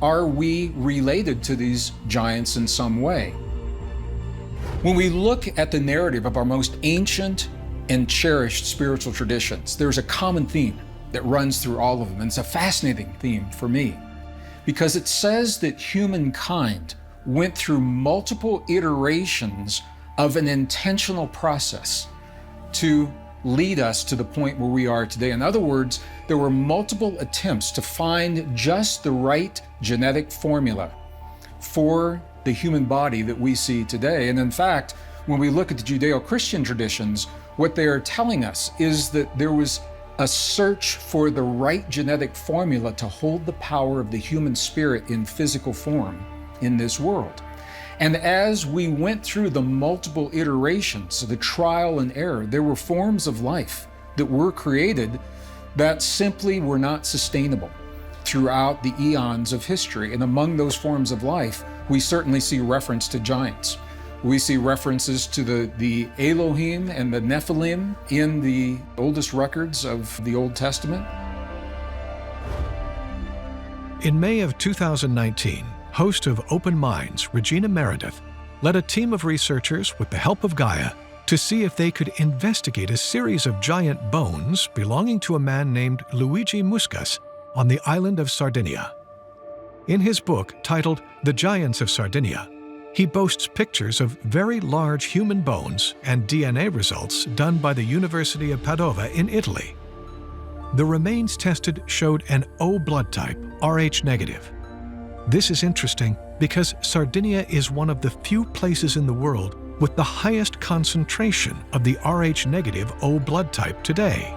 Are we related to these giants in some way? When we look at the narrative of our most ancient and cherished spiritual traditions, there's a common theme that runs through all of them, and it's a fascinating theme for me, because it says that humankind went through multiple iterations of an intentional process to lead us to the point where we are today. In other words, there were multiple attempts to find just the right genetic formula for the human body that we see today. And in fact, when we look at the Judeo-Christian traditions, what they are telling us is that there was a search for the right genetic formula to hold the power of the human spirit in physical form in this world. And as we went through the multiple iterations, the trial and error, there were forms of life that were created that simply were not sustainable throughout the eons of history. And among those forms of life, we certainly see reference to giants. We see references to the Elohim and the Nephilim in the oldest records of the Old Testament. In May of 2019, host of Open Minds, Regina Meredith, led a team of researchers with the help of Gaia to see if they could investigate a series of giant bones belonging to a man named Luigi Muscas on the island of Sardinia. In his book titled The Giants of Sardinia, he boasts pictures of very large human bones and DNA results done by the University of Padova in Italy. The remains tested showed an O blood type, Rh negative. This is interesting because Sardinia is one of the few places in the world with the highest concentration of the Rh negative O blood type today.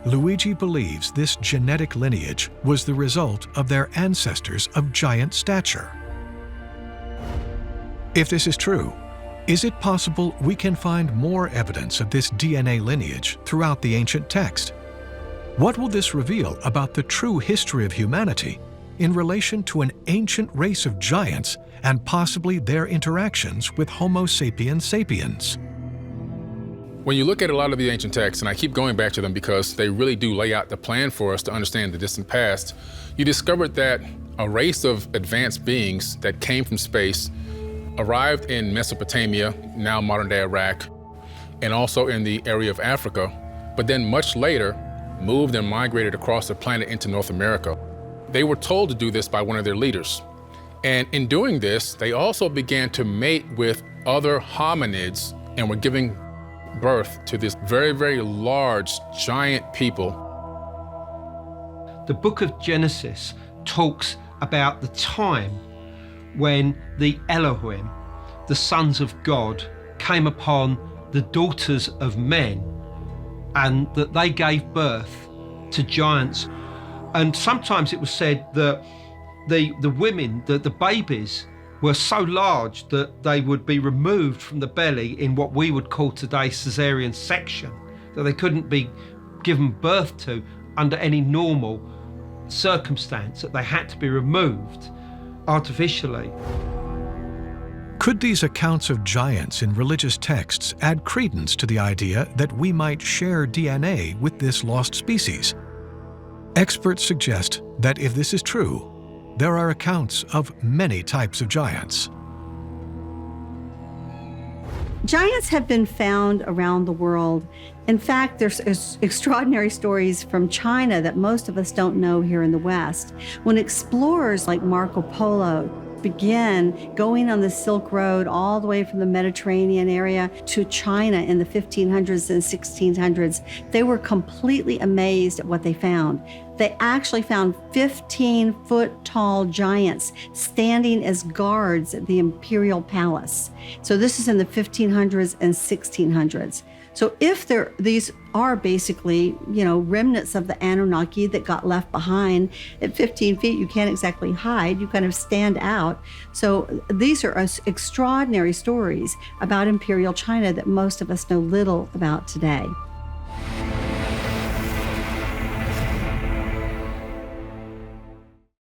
Luigi believes this genetic lineage was the result of their ancestors of giant stature. If this is true, is it possible we can find more evidence of this DNA lineage throughout the ancient text? What will this reveal about the true history of humanity in relation to an ancient race of giants and possibly their interactions with Homo sapiens sapiens? When you look at a lot of the ancient texts, and I keep going back to them because they really do lay out the plan for us to understand the distant past, you discovered that a race of advanced beings that came from space arrived in Mesopotamia, now modern-day Iraq, and also in the area of Africa, but then much later moved and migrated across the planet into North America. They were told to do this by one of their leaders. And in doing this, they also began to mate with other hominids and were giving birth to this very, very large, giant people. The book of Genesis talks about the time when the Elohim, the sons of God, came upon the daughters of men and that they gave birth to giants. And sometimes it was said that the women, the babies, were so large that they would be removed from the belly in what we would call today caesarean section, that they couldn't be given birth to under any normal circumstance, that they had to be removed artificially. Could these accounts of giants in religious texts add credence to the idea that we might share DNA with this lost species? Experts suggest that if this is true, there are accounts of many types of giants. Giants have been found around the world. In fact, there's extraordinary stories from China that most of us don't know here in the West. When explorers like Marco Polo began going on the Silk Road all the way from the Mediterranean area to China in the 1500s and 1600s, they were completely amazed at what they found. They actually found 15-foot-tall giants standing as guards at the imperial palace. So this is in the 1500s and 1600s. So if these are basically, remnants of the Anunnaki that got left behind, at 15 feet, you can't exactly hide, you kind of stand out. So these are extraordinary stories about imperial China that most of us know little about today.